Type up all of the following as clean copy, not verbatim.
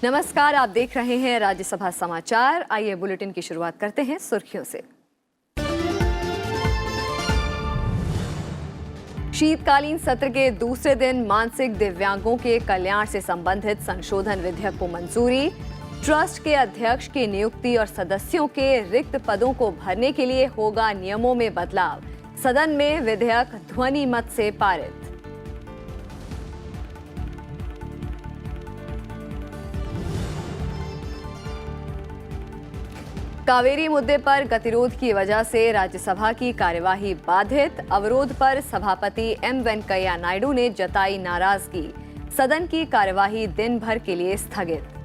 नमस्कार, आप देख रहे हैं राज्यसभा समाचार। आइए बुलेटिन की शुरुआत करते हैं सुर्खियों से। शीतकालीन सत्र के दूसरे दिन मानसिक दिव्यांगों के कल्याण से संबंधित संशोधन विधेयक को मंजूरी। ट्रस्ट के अध्यक्ष की नियुक्ति और सदस्यों के रिक्त पदों को भरने के लिए होगा नियमों में बदलाव। सदन में विधेयक ध्वनि मत से पारित। कावेरी मुद्दे पर गतिरोध की वजह से राज्यसभा की कार्यवाही बाधित। अवरोध पर सभापति एम वेंकैया नायडू ने जताई नाराजगी। सदन की कार्यवाही दिन भर के लिए स्थगित।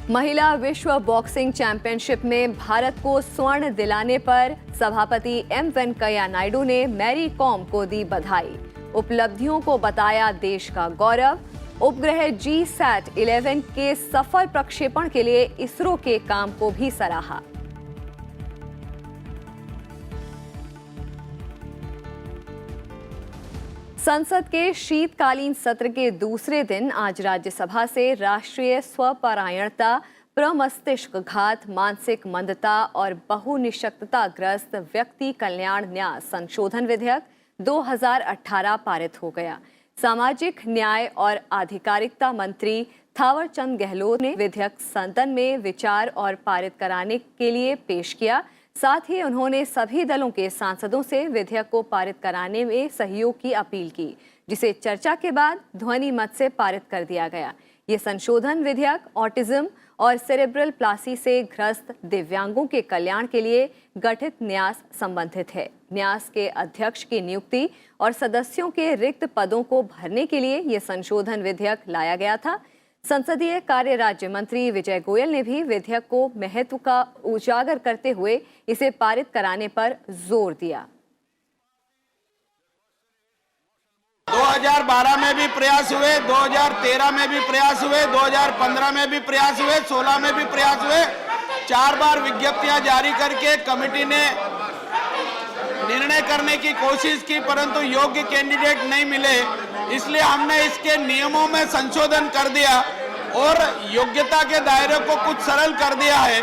महिला विश्व बॉक्सिंग चैंपियनशिप में भारत को स्वर्ण दिलाने पर सभापति एम वेंकैया नायडू ने मैरी कॉम को दी बधाई। उपलब्धियों को बताया देश का गौरव। उपग्रह GSAT-11 के सफल प्रक्षेपण के लिए इसरो के काम को भी सराहा। संसद के शीतकालीन सत्र के दूसरे दिन आज राज्यसभा से राष्ट्रीय स्वपरायणता, प्रमस्तिष्क घात, मानसिक मंदता और बहुनिशक्तता ग्रस्त व्यक्ति कल्याण न्यास संशोधन विधेयक 2018 पारित हो गया। सामाजिक न्याय और आधिकारिकता मंत्री थावरचंद गहलोत ने विधेयक सदन में विचार और पारित कराने के लिए पेश किया। साथ ही उन्होंने सभी दलों के सांसदों से विधेयक को पारित कराने में सहयोग की अपील की, जिसे चर्चा के बाद ध्वनि मत से पारित कर दिया गया। ये संशोधन विधेयक ऑटिज्म और सेरेब्रल प्लासी से ग्रस्त दिव्यांगों के कल्याण के लिए गठित न्यास संबंधित है। न्यास के अध्यक्ष की नियुक्ति और सदस्यों के रिक्त पदों को भरने के लिए ये संशोधन विधेयक लाया गया था। संसदीय कार्य राज्य मंत्री विजय गोयल ने भी विधेयक को महत्व का उजागर करते हुए इसे पारित कराने पर जोर दिया। 2012 में भी प्रयास हुए, 2013 में भी प्रयास हुए, 2015 में भी प्रयास हुए, 16 में भी प्रयास हुए। 4 बार विज्ञप्तियां जारी करके कमेटी ने निर्णय करने की कोशिश की, परंतु योग्य कैंडिडेट नहीं मिले। इसलिए हमने इसके नियमों में संशोधन कर दिया और योग्यता के दायरे को कुछ सरल कर दिया है।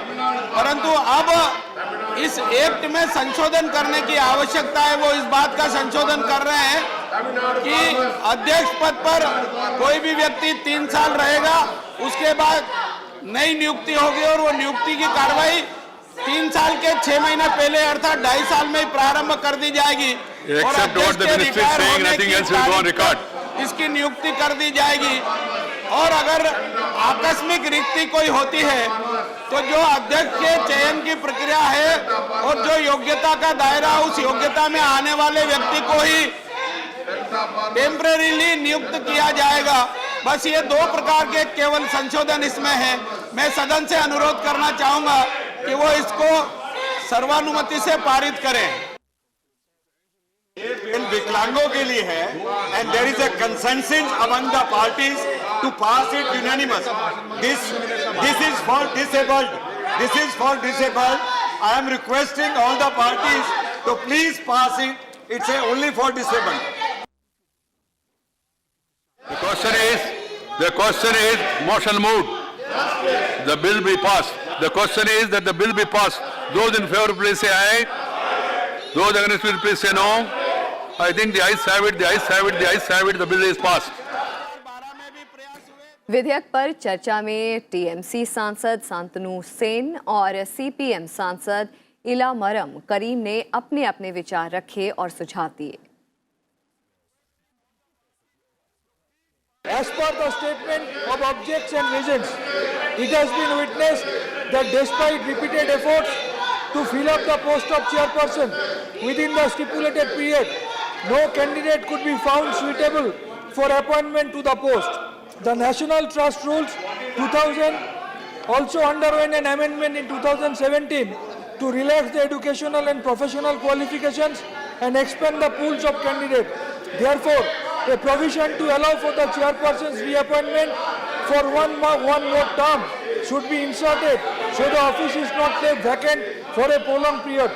परंतु अब इस एक्ट में संशोधन करने की आवश्यकता है। वो इस बात का संशोधन कर रहे हैं कि अध्यक्ष पद पर कोई भी व्यक्ति 3 साल रहेगा, उसके बाद नई नियुक्ति होगी और वो नियुक्ति की कार्रवाई 3 साल के 6 महीना पहले अर्थात 2.5 साल में प्रारंभ कर दी जाएगी और अध्यक्ष के रिटायर होने की तारीख इसकी नियुक्ति कर दी जाएगी। और अगर आकस्मिक रिक्ति कोई होती है तो जो अध्यक्ष के चयन की प्रक्रिया है और जो योग्यता का दायरा, उस योग्यता में आने वाले व्यक्ति को ही टेम्परेरीली नियुक्त किया जाएगा। बस ये 2 प्रकार के केवल संशोधन इसमें है। मैं सदन से अनुरोध करना चाहूंगा कि वो इसको सर्वानुमति से पारित करें। बिल विकलांगों के लिए है and there is a consensus among the parties to pass it unanimous. This is for disabled. I am requesting all the parties to please pass it. It's only for disabled. The question is motion moved. The bill be passed. The question is that the bill be passed. Those in favor please say aye. Those against it please say no. I think the ayes have it. The ayes have it. The ayes have it. The bill is passed. विधेयक पर चर्चा में TMC सांसद शांतनु सेन और CPM सांसद इलामरम करीम ने अपने अपने विचार रखे और सुझाव दिए। As per the statement of objects and reasons, it has been witnessed that despite repeated efforts to fill up the post of chairperson within the stipulated period, no candidate could be found suitable for appointment to the post. The National Trust Rules 2000 also underwent an amendment in 2017 to relax the educational and professional qualifications and expand the pools of candidates. Therefore, a provision to allow for the chairperson's reappointment for one more term should be inserted so the office is not left vacant for a prolonged period.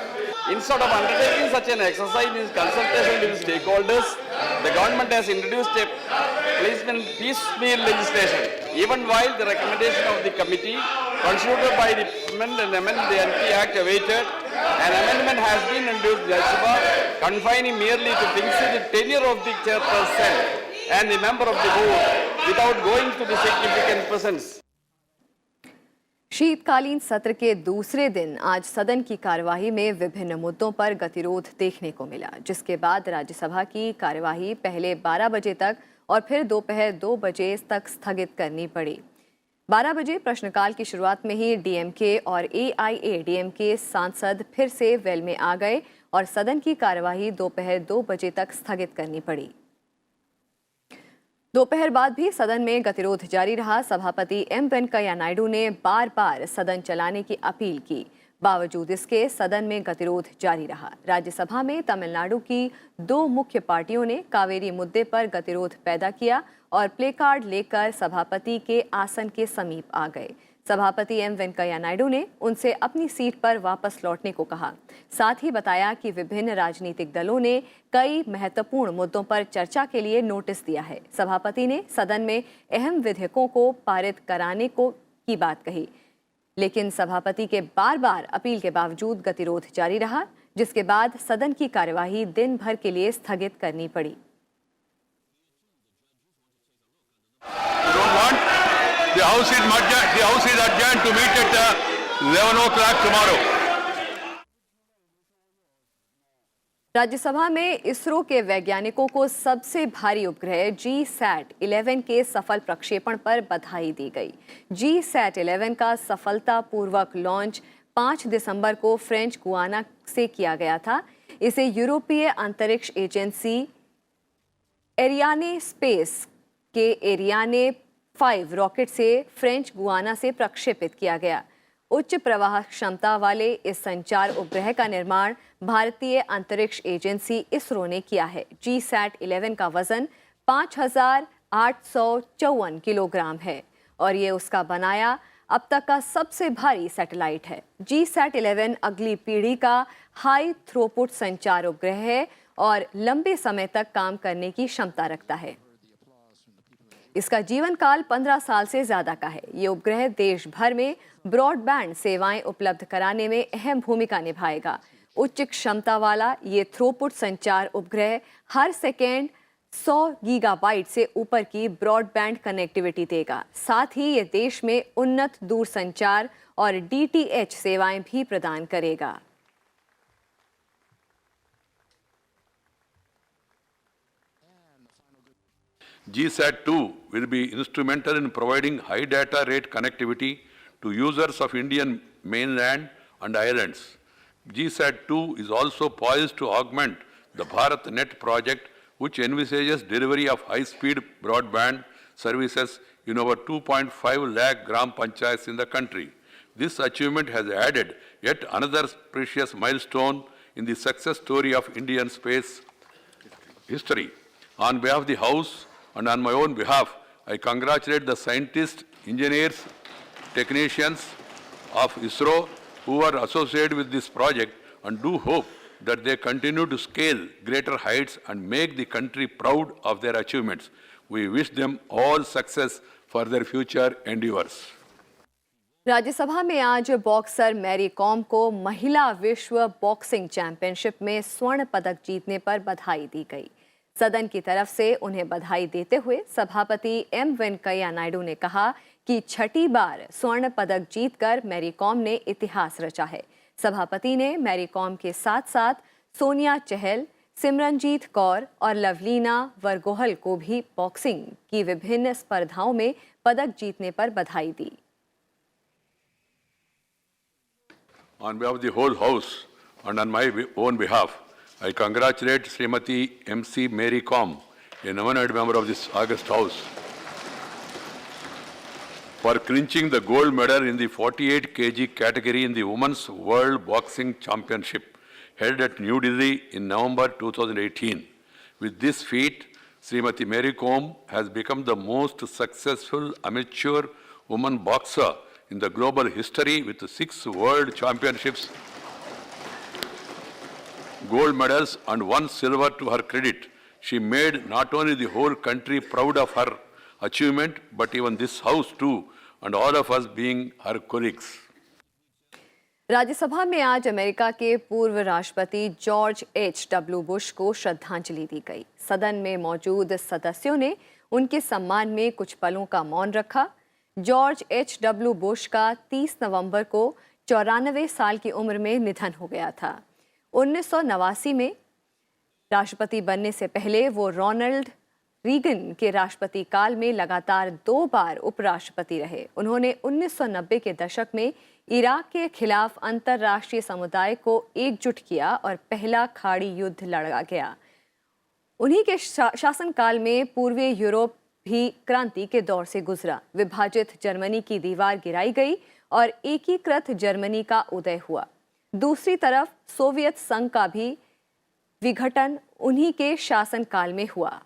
Instead of undertaking such an exercise in consultation with stakeholders, the government has introduced a policeman piecemeal legislation. Even while the recommendation of the committee considered by the Parliament and amend the NP Act awaited, an amendment has been introduced in Lok Sabha confining merely to fix the tenure of the chairperson and the member of the board without going to the significant persons. शीतकालीन सत्र के दूसरे दिन आज सदन की कार्यवाही में विभिन्न मुद्दों पर गतिरोध देखने को मिला, जिसके बाद राज्यसभा की कार्यवाही पहले 12 बजे तक और फिर दोपहर 2 बजे तक स्थगित करनी पड़ी। 12 बजे प्रश्नकाल की शुरुआत में ही डीएमके और एआईएडीएमके सांसद फिर से वेल में आ गए और सदन की कार्यवाही दोपहर 2 बजे तक स्थगित करनी पड़ी। दोपहर बाद भी सदन में गतिरोध जारी रहा। सभापति एम वेंकैया नायडू ने बार बार सदन चलाने की अपील की, बावजूद इसके सदन में गतिरोध जारी रहा। राज्यसभा में तमिलनाडु की 2 मुख्य पार्टियों ने कावेरी मुद्दे पर गतिरोध पैदा किया और प्ले कार्ड लेकर सभापति के आसन के समीप आ गए। सभापति एम वेंकैया नायडू ने उनसे अपनी सीट पर वापस लौटने को कहा। साथ ही बताया कि विभिन्न राजनीतिक दलों ने कई महत्वपूर्ण मुद्दों पर चर्चा के लिए नोटिस दिया है। सभापति ने सदन में अहम विधेयकों को पारित कराने की बात कही, लेकिन सभापति के बार बार अपील के बावजूद गतिरोध जारी रहा, जिसके बाद सदन की कार्यवाही दिन भर के लिए स्थगित करनी पड़ी। The House is adjourned to meet at 11 o'clock tomorrow. Rajya Sabha में इसरो के वैज्ञानिकों को सबसे भारी उपग्रह GSAT-11 के सफल प्रक्षेपण पर बधाई दी गई। GSAT-11 का सफलतापूर्वक लॉन्च 5 दिसंबर को फ्रेंच गुआना से किया गया था। इसे यूरोपीय अंतरिक्ष एजेंसी एरियाने स्पेस के एरियाने 5 रॉकेट से फ्रेंच गुआना से प्रक्षेपित किया गया। उच्च प्रवाह क्षमता वाले इस संचार उपग्रह का निर्माण भारतीय अंतरिक्ष एजेंसी इसरो ने किया है। GSAT-11 का वजन 5,854 किलोग्राम है और ये उसका बनाया अब तक का सबसे भारी सैटेलाइट है। GSAT-11 अगली पीढ़ी का हाई थ्रूपुट संचार उपग्रह है और लंबे समय तक काम करने की क्षमता रखता है। इसका जीवन काल 15 साल से ज्यादा का है। ये उपग्रह देश भर में ब्रॉडबैंड सेवाएं उपलब्ध कराने में अहम भूमिका निभाएगा। उच्च क्षमता वाला ये थ्रूपुट संचार उपग्रह हर सेकेंड 100 गीगाबाइट से ऊपर की ब्रॉडबैंड कनेक्टिविटी देगा। साथ ही ये देश में उन्नत दूरसंचार और DTH सेवाएं भी प्रदान करेगा। GSAT-2 will be instrumental in providing high data rate connectivity to users of Indian mainland and islands. GSAT-2 is also poised to augment the BharatNet project, which envisages delivery of high-speed broadband services in over 2.5 lakh gram panchayats in the country. This achievement has added yet another precious milestone in the success story of Indian space history. On behalf of the House and on my own behalf, I congratulate the scientists, engineers, technicians of ISRO who are associated with this project and do hope that they continue to scale greater heights and make the country proud of their achievements. We wish them all success for their future endeavors. Rajya Sabha में आज boxer Mary com को महिला विश्व boxing championship में स्वर्ण पदक जीतने पर बधाई दी गई। सदन की तरफ से उन्हें बधाई देते हुए सभापति एम वेंकैया नायडू ने कहा कि 6ठी बार स्वर्ण पदक जीतकर मैरी कॉम ने इतिहास रचा है। सभापति ने मैरी कॉम के साथ साथ सोनिया चहल, सिमरनजीत कौर और लवलीना वरगोहल को भी बॉक्सिंग की विभिन्न स्पर्धाओं में पदक जीतने पर बधाई दी। On behalf of the whole House and on my own behalf, I congratulate Srimati M.C. Mary Kom, a nominated member of this August House, for clinching the gold medal in the 48 kg category in the Women's World Boxing Championship held at New Delhi in November 2018. With this feat, Srimati Mary Kom has become the most successful amateur woman boxer in the global history with 6 world championships gold medals and 1 silver to her credit. She made not only the whole country proud of her achievement, but even this house too, and all of us being her colleagues. Rajya Sabha में आज America के पूर्व राष्ट्रपति George H.W. Bush को श्रद्धांजलि दी गई। सदन में मौजूद सदस्यों ने उनके सम्मान में कुछ पलों का मौन रखा। George H.W. बुश का 30 नवंबर को 94 साल की उम्र में निधन हो गया था। 1989 में राष्ट्रपति बनने से पहले वो रोनाल्ड रीगन के राष्ट्रपति काल में लगातार 2 बार उपराष्ट्रपति रहे। उन्होंने 1990 के दशक में इराक के खिलाफ अंतर्राष्ट्रीय समुदाय को एकजुट किया और पहला खाड़ी युद्ध लड़ा गया। उन्हीं के शासनकाल में पूर्वी यूरोप भी क्रांति के दौर से गुजरा। विभाजित जर्मनी की दीवार गिराई गई और एकीकृत जर्मनी का उदय हुआ। दूसरी तरफ सोवियत संघ का भी विघटन उन्हीं के शासनकाल में हुआ।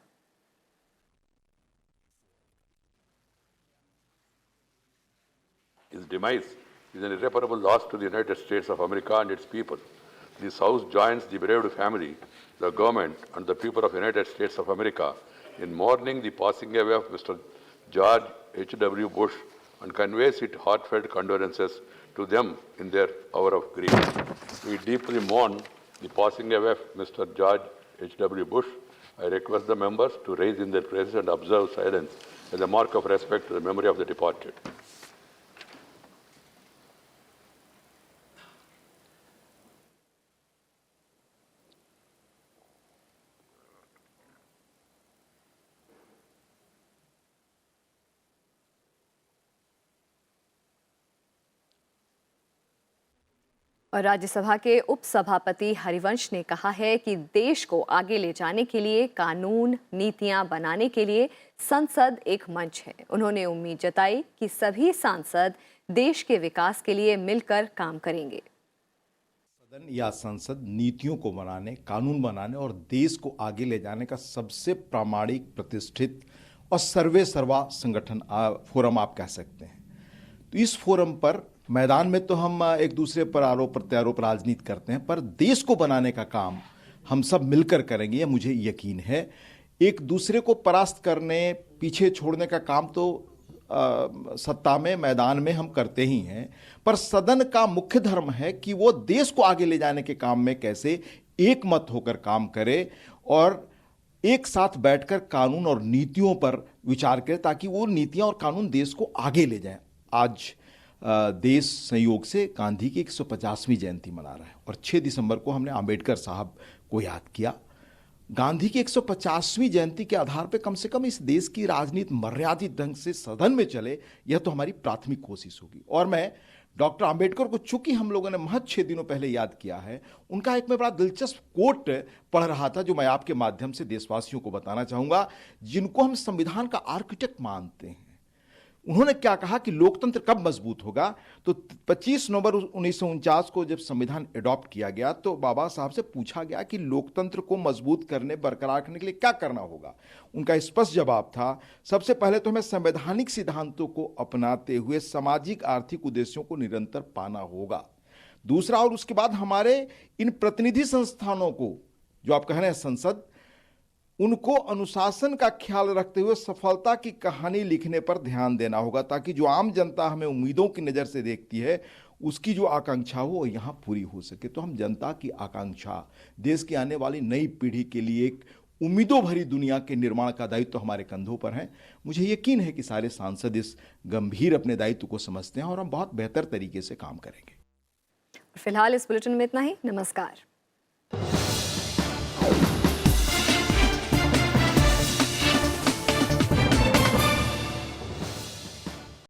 His demise is an irreparable loss to the United States of America and its people. This House joins the bereaved family, the government, and the people of the United States of America in mourning the passing away of Mr. George H.W. Bush and conveys its heartfelt condolences to them in their hour of grief. We deeply mourn the passing away of Mr. George H.W. Bush. I request the members to rise in their places and observe silence as a mark of respect to the memory of the departed. और राज्यसभा के उपसभापति हरिवंश ने कहा है कि देश को आगे ले जाने के लिए कानून नीतियां बनाने के लिए संसद एक मंच है। उन्होंने उम्मीद जताई कि सभी सांसद देश के विकास के लिए मिलकर काम करेंगे। सदन या संसद नीतियों को बनाने, कानून बनाने और देश को आगे ले जाने का सबसे प्रामाणिक, प्रतिष्ठित और सर्वे सर्वा संगठन फोरम आप कह सकते हैं। तो इस फोरम पर मैदान में तो हम एक दूसरे पर आरोप प्रत्यारोप राजनीति करते हैं, पर देश को बनाने का काम हम सब मिलकर करेंगे, ये मुझे यकीन है। एक दूसरे को परास्त करने, पीछे छोड़ने का काम तो सत्ता में, मैदान में हम करते ही हैं, पर सदन का मुख्य धर्म है कि वो देश को आगे ले जाने के काम में कैसे एक मत होकर काम करे और एक साथ बैठकर कानून और नीतियों पर विचार करे, ताकि वो नीतियां और कानून देश को आगे ले जाएं। आज देश संयोग से गांधी की 150वीं जयंती मना रहा है और 6 दिसंबर को हमने अंबेडकर साहब को याद किया। गांधी की 150वीं जयंती के आधार पर कम से कम इस देश की राजनीति मर्यादित ढंग से सदन में चले, यह तो हमारी प्राथमिक कोशिश होगी। और मैं डॉक्टर अंबेडकर को चूंकि हम लोगों ने महज 6 दिनों पहले याद किया है, उनका एक मैं बड़ा दिलचस्प कोट पढ़ रहा था जो मैं आपके माध्यम से देशवासियों को बताना चाहूंगा, जिनको हम संविधान का आर्किटेक्ट मानते हैं। उन्होंने क्या कहा कि लोकतंत्र कब मजबूत होगा, तो 25 नवंबर 1949 को जब संविधान एडॉप्ट किया गया तो बाबा साहब से पूछा गया कि लोकतंत्र को मजबूत करने, बरकरार करने के लिए क्या करना होगा। उनका स्पष्ट जवाब था, सबसे पहले तो हमें संवैधानिक सिद्धांतों को अपनाते हुए सामाजिक आर्थिक उद्देश्यों को निरंतर पाना होगा। दूसरा, और उसके बाद हमारे इन प्रतिनिधि संस्थानों को, जो आप कह रहे हैं संसद, उनको अनुशासन का ख्याल रखते हुए सफलता की कहानी लिखने पर ध्यान देना होगा, ताकि जो आम जनता हमें उम्मीदों की नज़र से देखती है, उसकी जो आकांक्षा हो वो यहाँ पूरी हो सके। तो हम जनता की आकांक्षा, देश की आने वाली नई पीढ़ी के लिए एक उम्मीदों भरी दुनिया के निर्माण का दायित्व तो हमारे कंधों पर है। मुझे यकीन है कि सारे सांसद इस गंभीर अपने दायित्व को समझते हैं और हम बहुत बेहतर तरीके से काम करेंगे। फिलहाल इस बुलेटिन में इतना ही। नमस्कार।